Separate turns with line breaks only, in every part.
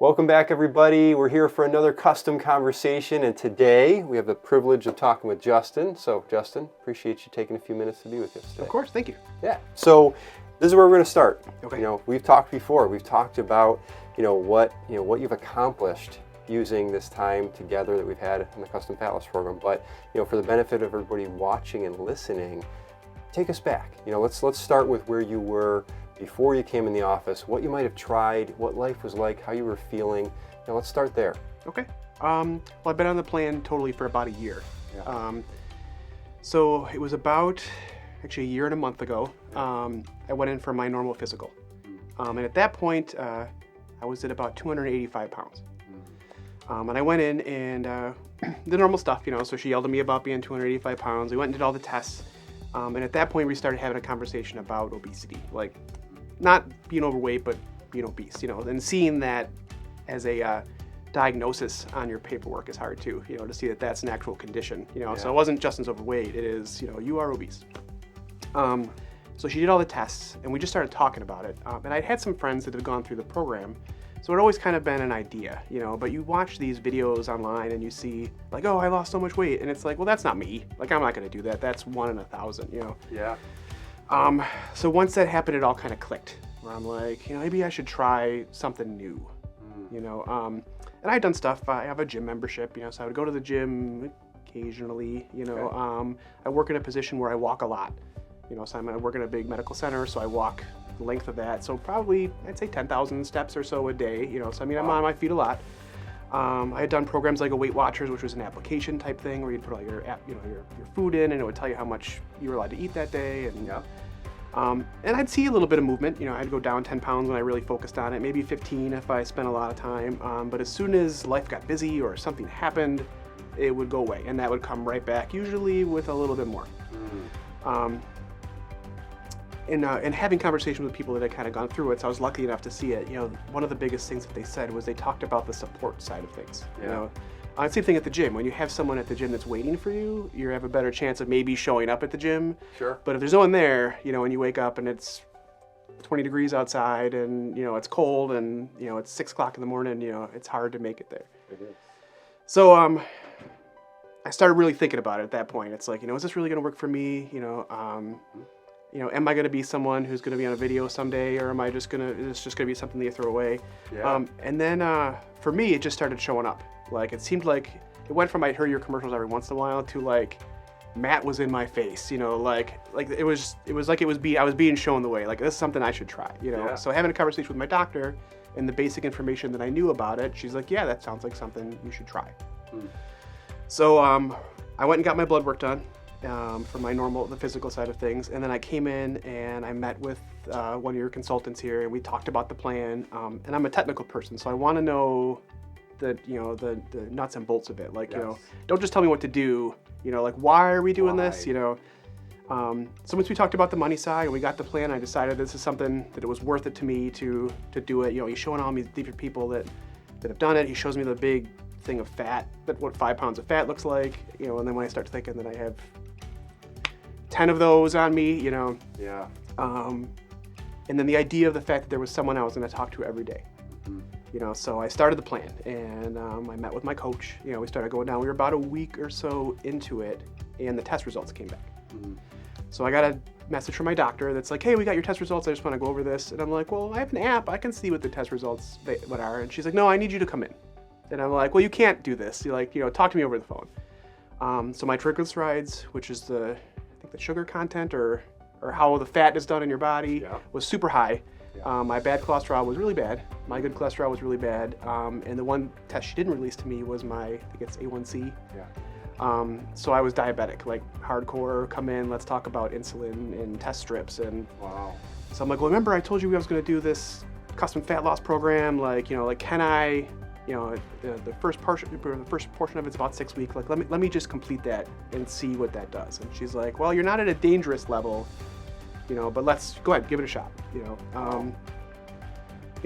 Welcome back, everybody. We're here for another custom conversation, and today we have the privilege of talking with Justin. So, Justin, appreciate you taking a few minutes to be with us today.
Of course, thank you.
Yeah. So, this is where we're going to start.
Okay.
We've talked before. We've talked about what you've accomplished using this time together that we've had in the Custom Fat Loss program. But for the benefit of everybody watching and listening, take us back. Let's start with where you were before you came in the office, what you might have tried, what life was like, how you were feeling. Let's start there.
Okay. Well, I've been on the plan totally for about a year.
Yeah.
So it was about actually a year and a month ago. I went in for my normal physical. And at that point, I was at about 285 pounds. And I went in and the normal stuff, so she yelled at me about being 285 pounds. We went and did all the tests. And at that point, we started having a conversation about obesity, like not being overweight, but being obese, and seeing that as a diagnosis on your paperwork is hard too, to see that that's an actual condition, So it wasn't Justin's overweight, it is, you are obese. So she did all the tests and we just started talking about it. And I'd had some friends that had gone through the program. So it always kind of been an idea, but you watch these videos online and you see like, oh, I lost so much weight. And it's like, well, that's not me. Like, I'm not going to do that. That's 1 in 1,000,
Yeah.
So once that happened, it all kind of clicked where I'm like, maybe I should try something new, and I'd done stuff. I have a gym membership, so I would go to the gym occasionally,
Okay.
I work in a position where I walk a lot, so I work in a big medical center. So I walk the length of that. So probably I'd say 10,000 steps or so a day, so I'm on my feet a lot. I had done programs like a Weight Watchers, which was an application type thing where you'd put all your food in and it would tell you how much you were allowed to eat that day. And
Yeah.
and I'd see a little bit of movement. I'd go down 10 pounds when I really focused on it, maybe 15 if I spent a lot of time. But as soon as life got busy or something happened, it would go away, and that would come right back, usually with a little bit more. And having conversations with people that had kind of gone through it, so I was lucky enough to see it. One of the biggest things that they said was they talked about the support side of things.
Yeah.
Same thing at the gym. When you have someone at the gym that's waiting for you, you have a better chance of maybe showing up at the gym.
Sure.
But if there's no one there, and you wake up and it's 20 degrees outside and, it's cold and, it's 6 o'clock in the morning, it's hard to make it there.
It is.
So I started really thinking about it at that point. It's like, is this really going to work for me? Am I going to be someone who's going to be on a video someday, or am I just going to, it's just going to be something that you throw away?
Yeah.
And then for me, it just started showing up. Like, it seemed like it went from I'd hear your commercials every once in a while to like Matt was in my face, like it was like I was being shown the way, like this is something I should try,
Yeah.
So having a conversation with my doctor and the basic information that I knew about it, she's like, yeah, that sounds like something you should try. So I went and got my blood work done. For the physical side of things. And then I came in and I met with one of your consultants here and we talked about the plan. And I'm a technical person, so I want to know the nuts and bolts of it. Like,
Yes.
Don't just tell me what to do, like, why are we doing
Why?
this, So once we talked about the money side and we got the plan, I decided this is something that it was worth it to me to do it. He's showing all these different people that have done it. He shows me the big thing of fat, what 5 pounds of fat looks like, and then when I start thinking that I have 10 of those on me,
Yeah.
and then the idea of the fact that there was someone I was going to talk to every day, so I started the plan and I met with my coach. We started going down. We were about a week or so into it and the test results came back. So I got a message from my doctor that's like, hey, we got your test results. I just want to go over this. And I'm like, well, I have an app. I can see what the test results what are. And she's like, no, I need you to come in. And I'm like, well, you can't do this. You're like, talk to me over the phone. So my triglycerides, which is I think the sugar content or how the fat is done in your body,
Yeah.
was super high.
Yeah.
My bad cholesterol was really bad. My good cholesterol was really bad. And the one test she didn't release to me was I think it's A1C.
Yeah.
So I was diabetic, like hardcore, come in, let's talk about insulin and test strips. And
Wow.
so I'm like, well, remember I told you I was going to do this custom fat loss program? Like, can I, the first portion of it's about 6 weeks. Like, let me just complete that and see what that does. And she's like, well, you're not at a dangerous level, but let's go ahead, give it a shot.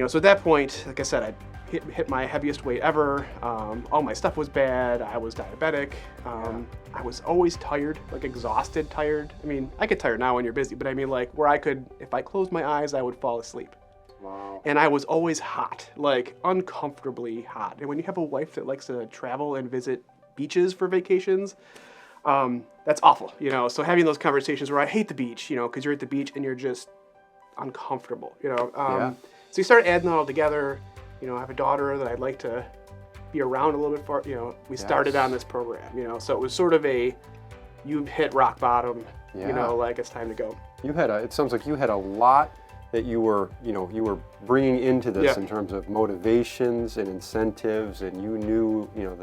So at that point, like I said, I hit my heaviest weight ever. All my stuff was bad. I was diabetic. I was always tired, like exhausted, tired. I mean, I get tired now when you're busy, but I mean, like where I could, if I closed my eyes, I would fall asleep.
Wow.
And I was always hot, like uncomfortably hot. And when you have a wife that likes to travel and visit beaches for vacations, that's awful, you know. So having those conversations where I hate the beach, you know, because you're at the beach and you're just uncomfortable, you know. So you start adding that all together. You know, I have a daughter that I'd like to be around a little bit for, you know. We started on this program, you know. So it was sort of you've hit rock bottom, you know, like it's time to go.
It sounds like you had a lot that you were bringing into this in terms of motivations and incentives, and you knew, you know,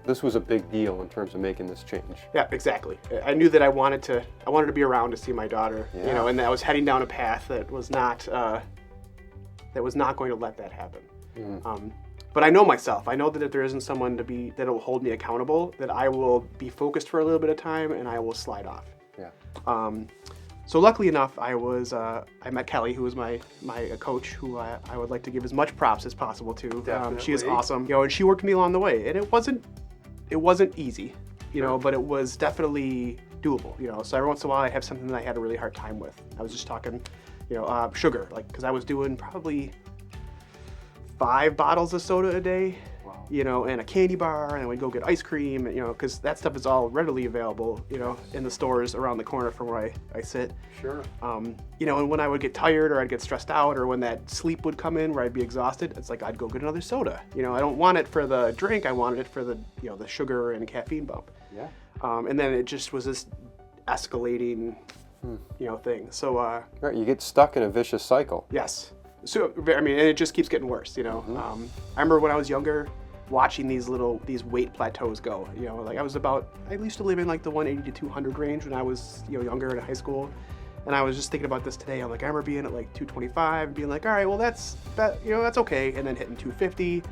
this was a big deal in terms of making this change.
Yeah, exactly. I knew that I wanted to be around to see my daughter, you know, and that I was heading down a path that was not going to let that happen. But I know myself. I know that if there isn't someone that will hold me accountable, that I will be focused for a little bit of time and I will slide off.
Yeah.
So luckily enough, I met Kelly, who was my coach, who I would like to give as much props as possible to. She is awesome, you know, and she worked me along the way. And it wasn't easy, you know, but it was definitely doable, you know. So every once in a while, I have something that I had a really hard time with. I was just talking, you know, sugar, like, because I was doing probably 5 bottles of soda a day. You know, and a candy bar, and we'd go get ice cream, you know, because that stuff is all readily available, you know, in the stores around the corner from where I sit.
Sure.
You know, and when I would get tired or I'd get stressed out or when that sleep would come in where I'd be exhausted, it's like I'd go get another soda. You know, I don't want it for the drink, I wanted it for the, you know, the sugar and caffeine bump.
Yeah.
And then it just was this escalating, you know, thing. So,
right, you get stuck in a vicious cycle.
Yes. So, I mean, and it just keeps getting worse, you know. I remember when I was younger, watching these weight plateaus go, you know, like I used to live in like the 180 to 200 range when I was, you know, younger in high school. And I was just thinking about this today. I'm like, I remember being at like 225 and being like, all right, well, that's okay. And then hitting 250,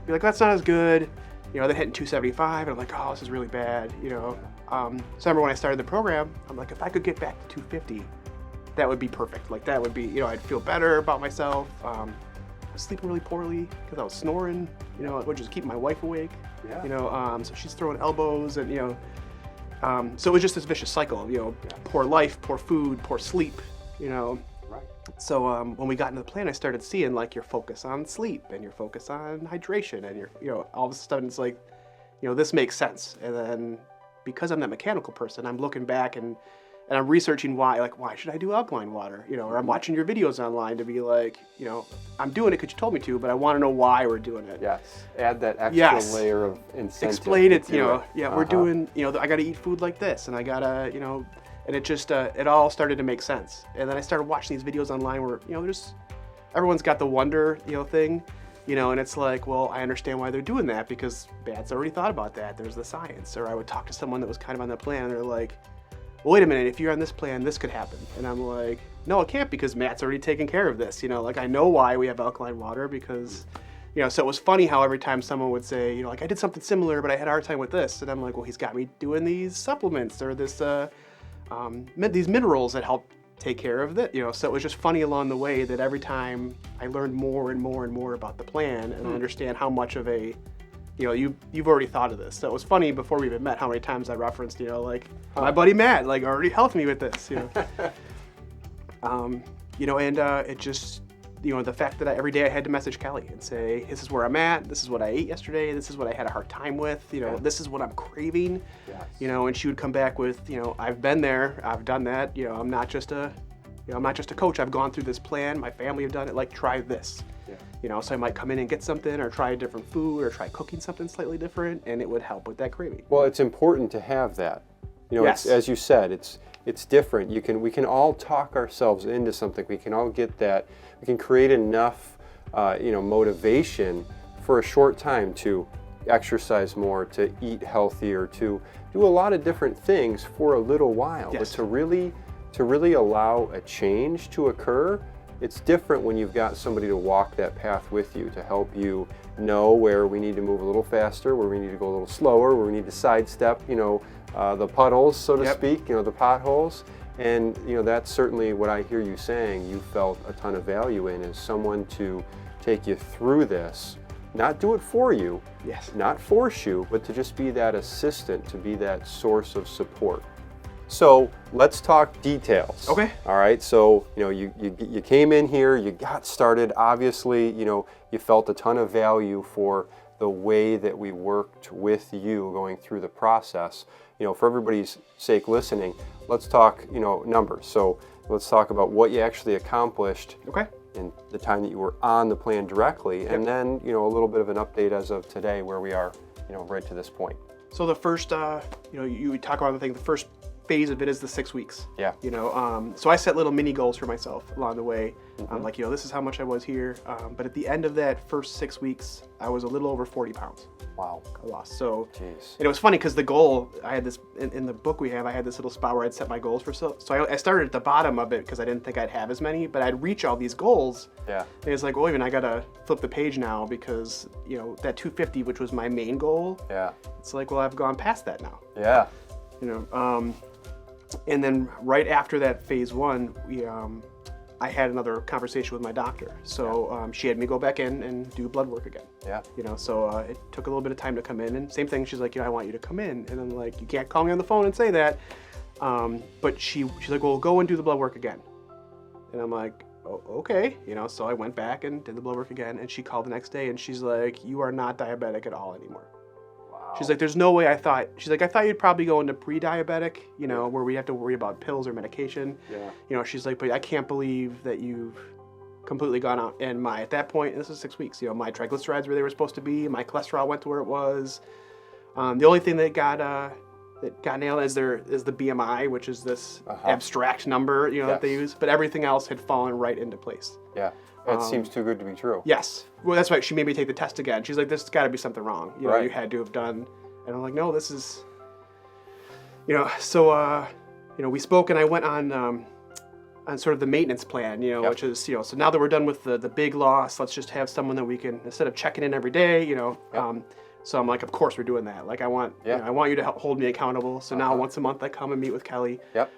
be like, that's not as good. You know, then hitting 275 and I'm like, oh, this is really bad, you know. So I remember when I started the program, I'm like, if I could get back to 250, that would be perfect. Like that would be, you know, I'd feel better about myself. I was sleeping really poorly because I was snoring, you know, which is keeping my wife awake, you know, so she's throwing elbows and, you know, so it was just this vicious cycle, you know, poor life, poor food, poor sleep, you know.
Right.
So when we got into the plan, I started seeing like your focus on sleep and your focus on hydration and your, you know, all of a sudden it's like, you know, this makes sense. And then because I'm that mechanical person, I'm looking back and I'm researching why should I do alkaline water? You know, or I'm watching your videos online to be like, you know, I'm doing it because you told me to, but I want to know why we're doing it.
Yes. Add that extra layer of incentive.
Explain it, you know, we're doing, you know, I got to eat food like this and I got to, you know, and it just, it all started to make sense. And then I started watching these videos online where, you know, everyone's got the wonder, you know, thing, you know, and it's like, well, I understand why they're doing that because Matt's already thought about that. There's the science. Or I would talk to someone that was kind of on the plan and they're like, well, wait a minute, if you're on this plan, this could happen. And I'm like, no, it can't because Matt's already taken care of this. You know, like I know why we have alkaline water because, you know, so it was funny how every time someone would say, you know, like I did something similar, but I had a hard time with this. And I'm like, well, he's got me doing these supplements or this, these minerals that help take care of that. You know, so it was just funny along the way that every time I learned more and more and more about the plan and I understand how much of a, you know, you've already thought of this. So it was funny before we even met how many times I referenced, you know, like my buddy Matt, like already helped me with this, you know. You know, and it just, you know, the fact that every day I had to message Kelly and say, this is where I'm at, this is what I ate yesterday, this is what I had a hard time with, you know, this is what I'm craving, you know, and she would come back with, you know, I've been there, I've done that, you know, I'm not just a coach, I've gone through this plan, my family have done it, like try this. You know, so I might come in and get something or try a different food or try cooking something slightly different and it would help with that craving.
Well, it's important to have that. You know, it's, as you said, it's different. We can all talk ourselves into something. We can all get that. We can create enough, you know, motivation for a short time to exercise more, to eat healthier, to do a lot of different things for a little while. But to really allow a change to occur, it's different when you've got somebody to walk that path with you to help you know where we need to move a little faster, where we need to go a little slower, where we need to sidestep, you know, the puddles, so to speak, you know, the potholes. And, you know, that's certainly what I hear you saying you felt a ton of value in, is someone to take you through this, not do it for you, not force you, but to just be that assistant, to be that source of support. So let's talk details.
Okay.
All right. So you came in here, you got started. Obviously, you felt a ton of value for the way that we worked with you going through the process. For everybody's sake listening, let's talk numbers. So let's talk about what you actually accomplished.
Okay.
In the time that you were on the plan directly, and then a little bit of an update as of today, where we are, right to this point.
So the first, you talk about the first phase of it is the 6 weeks.
Yeah.
So I set little mini goals for myself along the way. Like, this is how much I was here. But at the end of that first 6 weeks, I was a little over 40 pounds.
Wow.
I lost. So,
jeez.
And it was funny because the goal, I had this, in the book we have, I had this little spot where I'd set my goals for. So I started at the bottom of it because I didn't think I'd have as many, but I'd reach all these goals.
Yeah.
And it's like, well, even I got to flip the page now because, that 250, which was my main goal.
Yeah.
It's like, well, I've gone past that now.
Yeah.
And then right after that phase one, I had another conversation with my doctor. So she had me go back in and do blood work again.
Yeah.
So it took a little bit of time to come in. And same thing, she's like, I want you to come in. And I'm like, you can't call me on the phone and say that. But she's like, well, go and do the blood work again. And I'm like, oh, okay. So I went back and did the blood work again. And she called the next day and she's like, you are not diabetic at all anymore. She's like, there's no way I thought you'd probably go into pre-diabetic, where we have to worry about pills or medication.
Yeah.
She's like, but I can't believe that you've completely gone out. And at that point, this is 6 weeks, my triglycerides where they were supposed to be, my cholesterol went to where it was. The only thing that got nailed is the BMI, which is this abstract number, that they use, but everything else had fallen right into place.
Yeah. That seems too good to be true.
Yes. Well, that's why she made me take the test again. She's like, there's got to be something wrong.
Right.
You had to have done. And I'm like, no, this is, So, we spoke and I went on sort of the maintenance plan,
Yep.
which is, so now that we're done with the big loss, let's just have someone that we can, instead of checking in every day,
Yep.
So I'm like, of course we're doing that. Like I want you to hold me accountable. So now once a month I come and meet with Kelly.
Yep.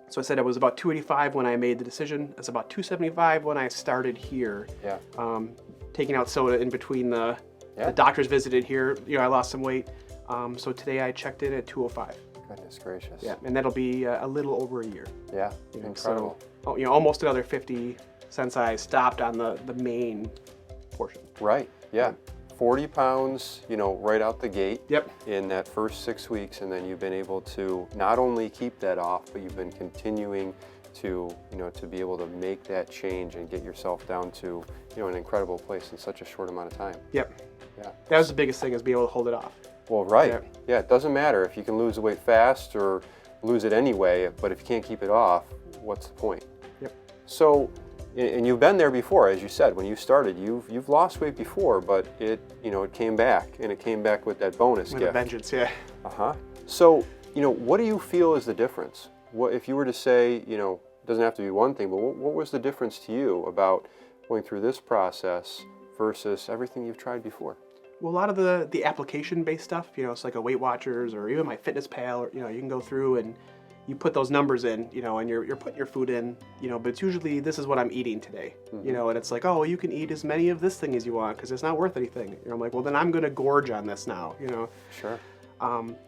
So I said it was about 285 when I made the decision. It's about 275 when I started here.
Yeah.
Taking out soda in between the doctors visited here. I lost some weight. So today I checked in at 205.
Goodness gracious.
Yeah, and that'll be a little over a year.
Yeah. Incredible.
So, almost another 50 since I stopped on the main portion.
Right. Yeah. 40 pounds, right out the gate.
Yep.
In that first 6 weeks, and then you've been able to not only keep that off, but you've been continuing to, to be able to make that change and get yourself down to, an incredible place in such a short amount of time.
Yep.
Yeah.
That was the biggest thing, is being able to hold it off.
Well, right. Yeah, it doesn't matter if you can lose the weight fast or lose it anyway, but if you can't keep it off, what's the point?
Yep.
So, and you've been there before, as you said, when you started, you've lost weight before, but it came back, and it came back with that bonus
With
gift.
a vengeance, yeah.
So, what do you feel is the difference? What if you were to say, it doesn't have to be one thing, but what was the difference to you about going through this process versus everything you've tried before?
Well, a lot of the application-based stuff, it's like a Weight Watchers or even my Fitness Pal, or, you can go through and you put those numbers in, and you're putting your food in, but it's usually, this is what I'm eating today, and it's like, oh, you can eat as many of this thing as you want because it's not worth anything. I'm like, well, then I'm going to gorge on this now,
Sure.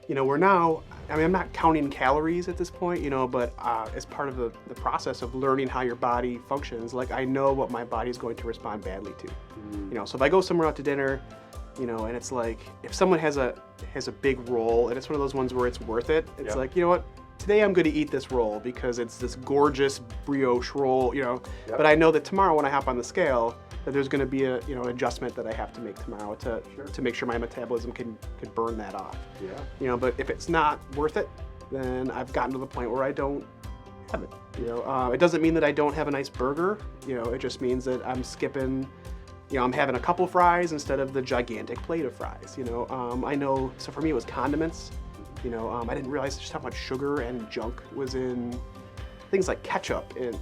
We're now, I'm not counting calories at this point, but as part of the process of learning how your body functions, like I know what my body's going to respond badly to, so if I go somewhere out to dinner, and it's like, if someone has a big roll and it's one of those ones where it's worth it, it's like, you know what? Today I'm going to eat this roll because it's this gorgeous brioche roll, but I know that tomorrow when I hop on the scale, that there's going to be an adjustment that I have to make tomorrow to make sure my metabolism can burn that off.
Yeah.
But if it's not worth it, then I've gotten to the point where I don't have it. It doesn't mean that I don't have a nice burger. It just means that I'm skipping. I'm having a couple fries instead of the gigantic plate of fries. I know. So for me, it was condiments. I didn't realize just how much sugar and junk was in things like ketchup and,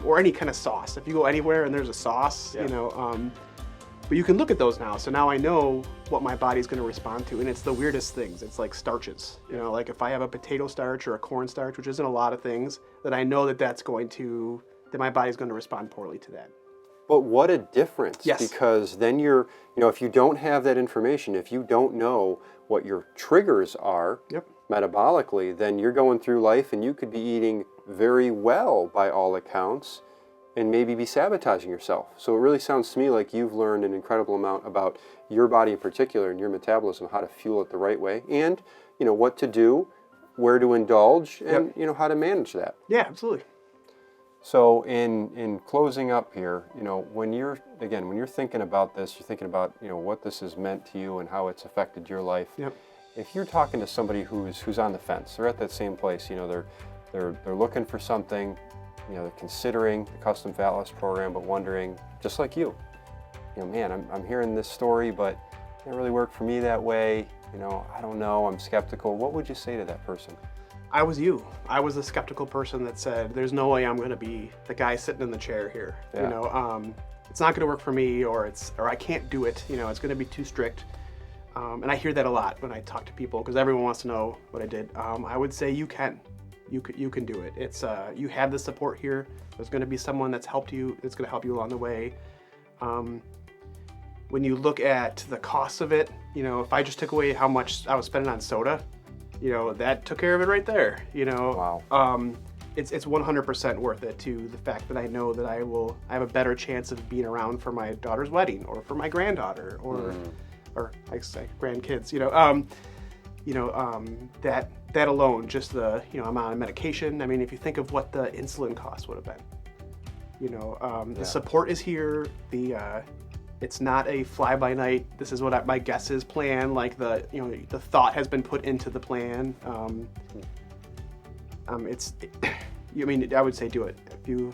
or any kind of sauce. If you go anywhere and there's a sauce, but you can look at those now. So now I know what my body's going to respond to. And it's the weirdest things. It's like starches, like if I have a potato starch or a corn starch, which isn't a lot of things, that I know that my body's going to respond poorly to that.
But what a difference.
Yes.
Because then if you don't have that information, if you don't know what your triggers are, metabolically, then you're going through life and you could be eating very well by all accounts and maybe be sabotaging yourself. So it really sounds to me like you've learned an incredible amount about your body in particular and your metabolism, how to fuel it the right way, and what to do, where to indulge, and how to manage that.
Yeah, absolutely.
So in closing up here, when you're thinking about this, you're thinking about what this has meant to you and how it's affected your life.
Yep.
If you're talking to somebody who's on the fence, they're at that same place, they're looking for something, they're considering the custom fat loss program, but wondering, just like you, man, I'm hearing this story, but it didn't really work for me that way. I don't know, I'm skeptical. What would you say to that person?
I was you. I was the skeptical person that said, there's no way I'm going to be the guy sitting in the chair here.
Yeah.
It's not going to work for me, or I can't do it. It's going to be too strict. And I hear that a lot when I talk to people, because everyone wants to know what I did. I would say you can do it. It's you have the support here. There's going to be someone that's helped you. That's going to help you along the way. When you look at the cost of it, if I just took away how much I was spending on soda, that took care of it right there.
Wow.
It's 100% worth it to the fact that I know that I have a better chance of being around for my daughter's wedding, or for my granddaughter, or I say grandkids. That alone, just the amount of medication. I mean, if you think of what the insulin cost would have been, the support is here. It's not a fly-by-night, this is what my guess is plan, like the thought has been put into the plan. I would say do it. If you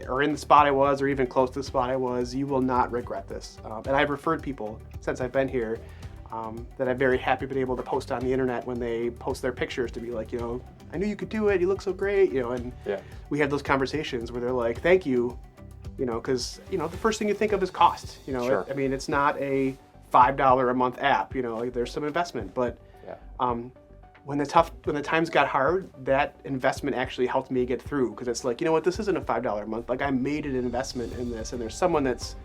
are in the spot I was, or even close to the spot I was, you will not regret this. And I've referred people since I've been here that I'm very happy been able to post on the internet when they post their pictures to be like, I knew you could do it, you look so great, and we had those conversations where they're like, thank you. Because the first thing you think of is cost.
Sure.
It's not a $5 a month app. There's some investment, but when the times got hard, that investment actually helped me get through. Because it's like, this isn't a $5 a month. Like, I made an investment in this, and there's someone that's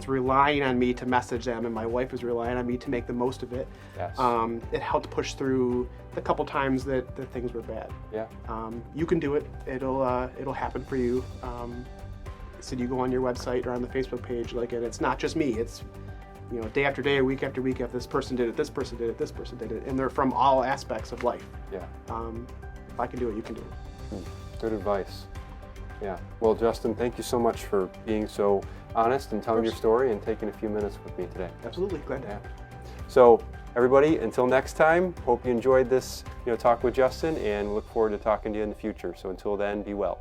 relying on me to message them, and my wife is relying on me to make the most of it.
Yes.
It helped push through the couple times that things were bad.
Yeah.
You can do it. It'll happen for you. So you go on your website or on the Facebook page, and it's not just me. It's day after day, week after week, after this person did it, this person did it, this person did it, and they're from all aspects of life.
Yeah.
If I can do it, you can do it.
Good advice. Yeah. Well, Justin, thank you so much for being so honest and telling your story and taking a few minutes with me today.
Absolutely, glad to have you.
So, everybody, until next time, hope you enjoyed this talk with Justin, and look forward to talking to you in the future. So until then, be well.